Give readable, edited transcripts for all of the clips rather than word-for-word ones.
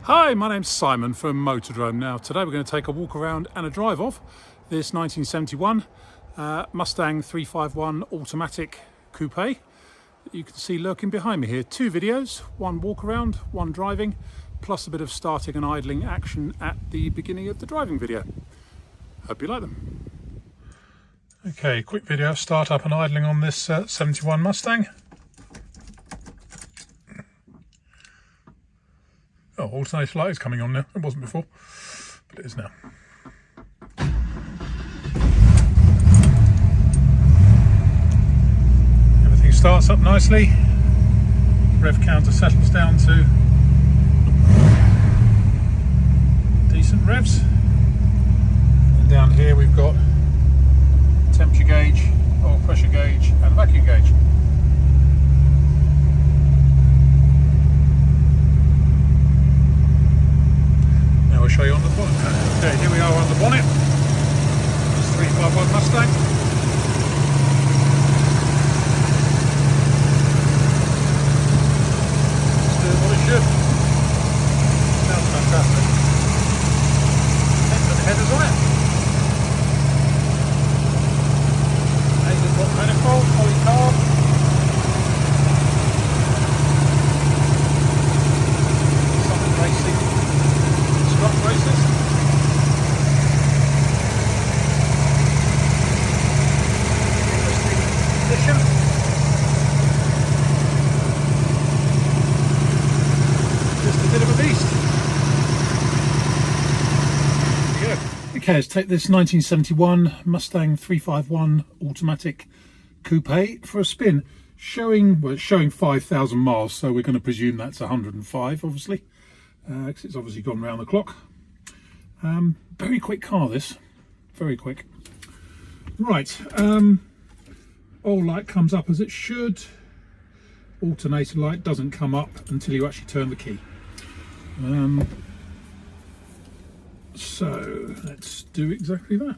Hi, my name's Simon from Motodrome. Now today we're going to take a walk around and a drive of this 1971 Mustang 351 automatic coupe that you can see lurking behind me here. Two videos, one walk around, one driving, plus a bit of starting and idling action at the beginning of the driving video. Hope you like them. Okay, quick video of start up and idling on this 71 Mustang. Oh, alternator light is coming on now. It wasn't before, but it is now. Everything starts up nicely. Rev counter settles down to decent revs. And down here we've got temperature gauge, oil pressure gauge and vacuum gauge. I'll show you on the bonnet. Okay, here we are on the bonnet. This 351 Mustang. It's doing what it should. Sounds fantastic. Excellent headers on it. 8-volt manifold, polycarb. Something racing. Rock races. Interesting condition. Just a bit of a beast. There we go. Okay, let's take this 1971 Mustang 351 automatic coupe for a spin. It's showing 5,000 miles, so we're going to presume that's 105, obviously. Because it's obviously gone round the clock. Very quick car, this. Very quick. Right. All light comes up as it should. Alternator light doesn't come up until you actually turn the key. So let's do exactly that.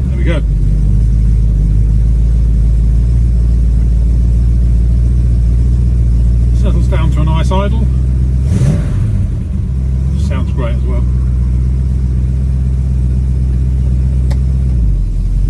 There we go. Settles down to a nice idle. Sounds great as well.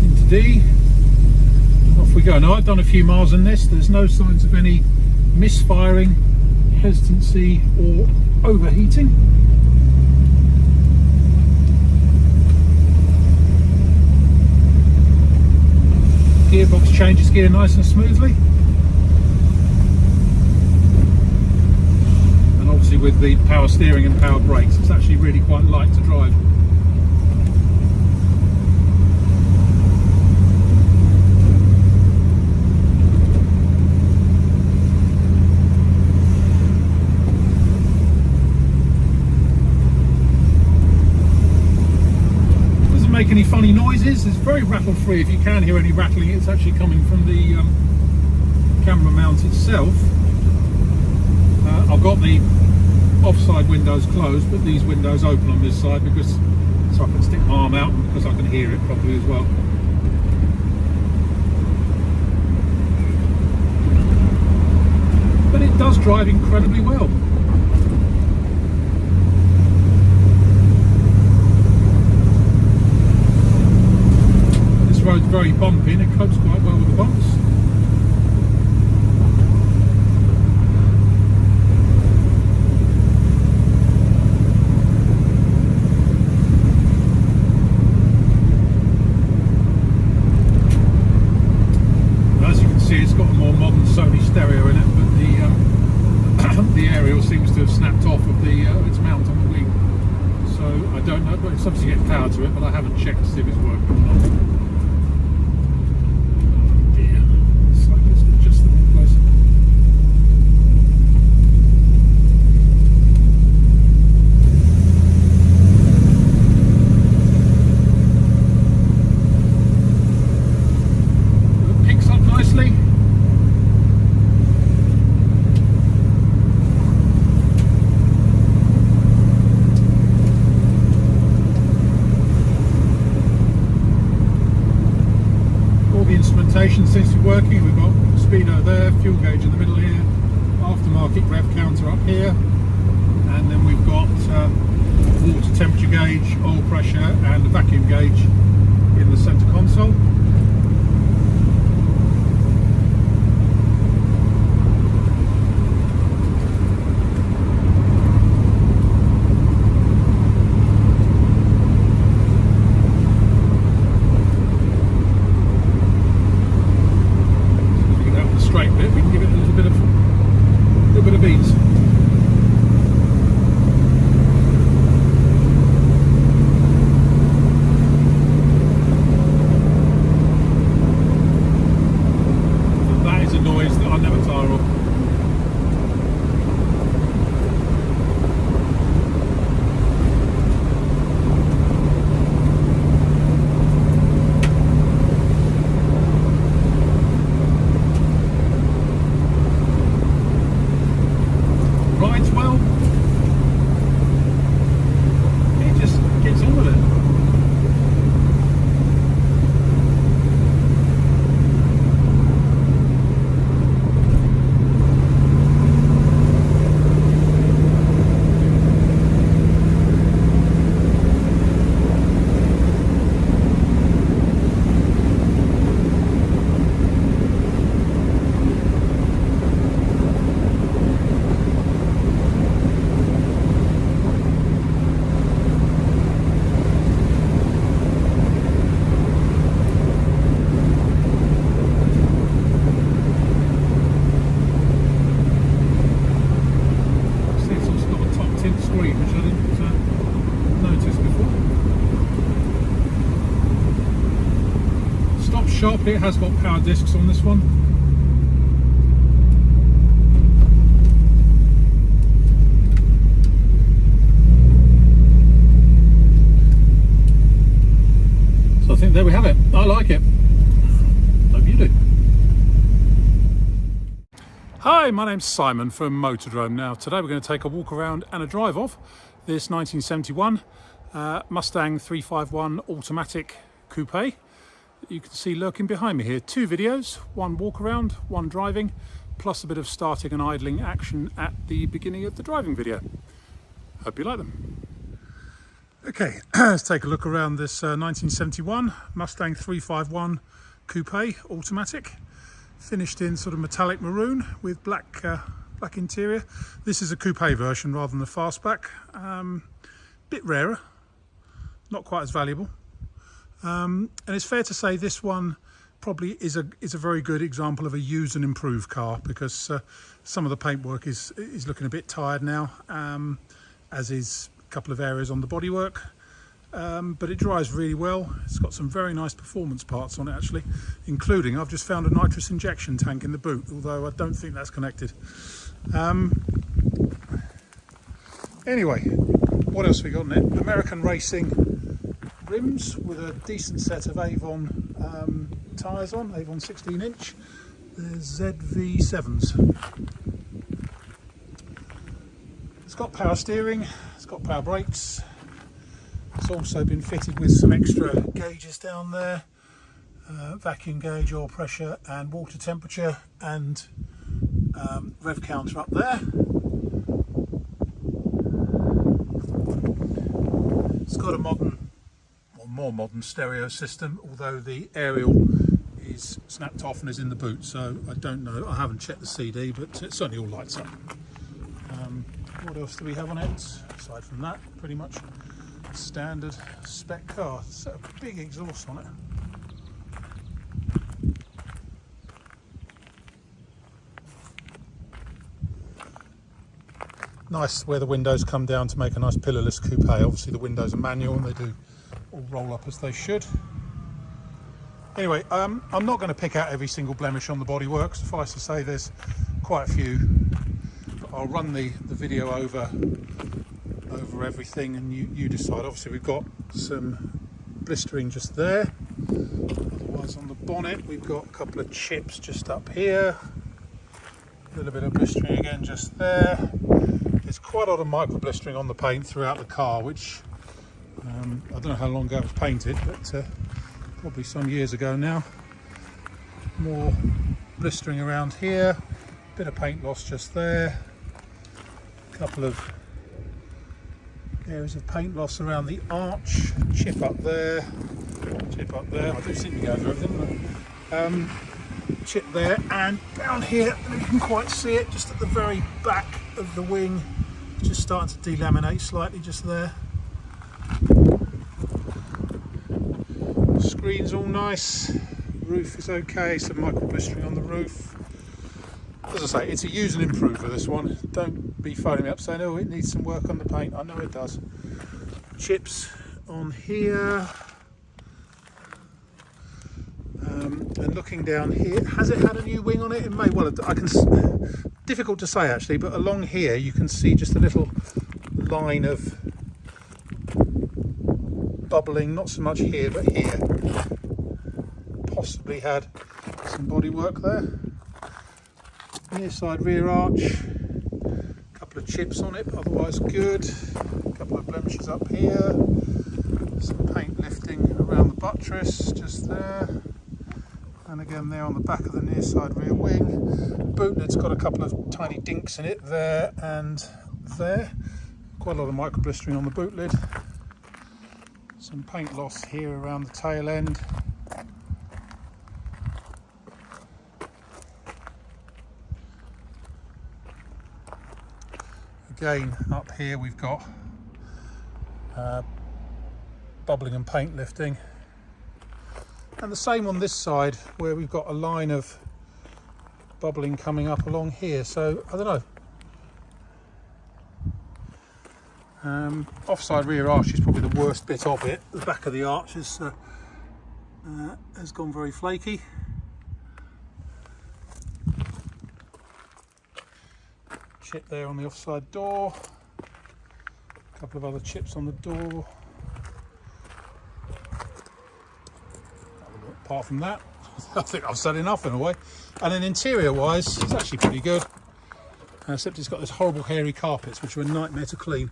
Into D. Off we go. Now I've done a few miles in this. There's no signs of any misfiring, hesitancy or overheating. Gearbox changes gear nice and smoothly. Obviously with the power steering and power brakes, it's actually really quite light to drive. Doesn't make any funny noises. It's very rattle free. If you can hear any rattling, it's actually coming from the camera mount itself. I've got the offside windows closed, but these windows open on this side because so I can stick my arm out and because I can hear it properly as well. But it does drive incredibly well. This road's very bumpy and it copes quite well with the bumps. It's got a more modern Sony stereo in it, but the aerial seems to have snapped off of its mount on the wing. So I don't know, but it's obviously getting power to it, but I haven't checked to see if it's working or not. Oh dear, cyclist is just the wrong place. It picks up nicely. ignition seems to be working. We've got speedo there, fuel gauge in the middle here, aftermarket rev counter up here, and then we've got water temperature gauge, oil pressure and a vacuum gauge in the centre console. It has got power discs on this one. So I think there we have it. I like it. Hope you do. Hi, my name's Simon from Motodrome. Now today we're going to take a walk around and a drive of this 1971 Mustang 351 automatic coupe. You can see lurking behind me here. 2 videos, one walk around, one driving, plus a bit of starting and idling action at the beginning of the driving video. Hope you like them. Okay, let's take a look around this 1971 Mustang 351 coupe automatic, finished in sort of metallic maroon with black interior. This is a coupe version rather than the fastback. Bit rarer, not quite as valuable. And it's fair to say this one probably is a very good example of a used and improved car, because some of the paintwork is looking a bit tired now, as is a couple of areas on the bodywork. But it drives really well. It's got some very nice performance parts on it actually, including I've just found a nitrous injection tank in the boot, although I don't think that's connected. Anyway, what else have we got in it? American Racing rims with a decent set of Avon tyres on, Avon 16-inch. There's ZV7s. It's got power steering, it's got power brakes. It's also been fitted with some extra gauges down there, vacuum gauge, oil pressure and water temperature, and rev counter up there. It's got a more modern stereo system, although the aerial is snapped off and is in the boot, so I don't know, I haven't checked the CD, but it certainly all lights up. What else do we have on it aside from that? Pretty much standard spec car. It's a big exhaust on it. Nice where the windows come down to make a nice pillarless coupe. Obviously the windows are manual and they do all roll up as they should. Anyway, I'm not going to pick out every single blemish on the bodywork. Suffice to say there's quite a few. But I'll run the video over everything and you decide. Obviously we've got some blistering just there. Otherwise on the bonnet we've got a couple of chips just up here. A little bit of blistering again just there. There's quite a lot of micro blistering on the paint throughout the car, which I don't know how long ago it was painted, but probably some years ago now. more blistering around here, bit of paint loss just there, a couple of areas of paint loss around the arch, chip up there, I do seem to go over everything, chip there, and down here, you can quite see it, just at the very back of the wing, just starting to delaminate slightly just there. Screen's all nice, roof is okay, some micro blistering on the roof. As I say, it's a use and improve for this one. Don't be phoning me up saying, oh, it needs some work on the paint. I know it does. Chips on here. And looking down here, has it had a new wing on it? It may well. Difficult to say actually, but along here you can see just a little line of bubbling, not so much here, but here. Possibly had some body work there. Near side rear arch, a couple of chips on it, but otherwise good. A couple of blemishes up here, some paint lifting around the buttress just there, and again there on the back of the near side rear wing. Boot lid's got a couple of tiny dinks in it there and there. Quite a lot of micro blistering on the boot lid. Some paint loss here around the tail end. Again, up here we've got bubbling and paint lifting, and the same on this side where we've got a line of bubbling coming up along here. So I don't know. Offside rear arch is probably the worst bit of it. The back of the arch has gone very flaky. Chip there on the offside door, a couple of other chips on the door. Apart from that, I think I've said enough in a way. And then interior wise, it's actually pretty good, except it's got this horrible hairy carpets which are a nightmare to clean.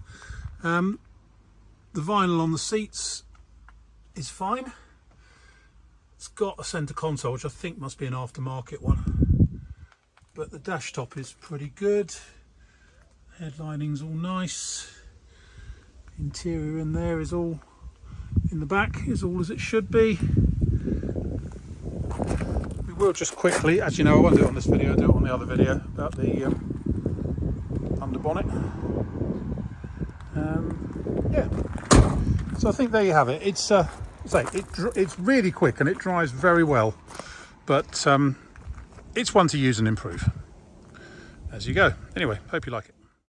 The vinyl on the seats is fine. It's got a centre console which I think must be an aftermarket one, but the dash top is pretty good. Headlining's all nice. Interior in there is all, in the back is all as it should be. We will just quickly, as you know, I won't do it on this video, I'll do it on the other video about the under bonnet. Yeah, so I think there you have it. It's it's really quick and it dries very well, but it's one to use and improve as you go. Anyway, hope you like it.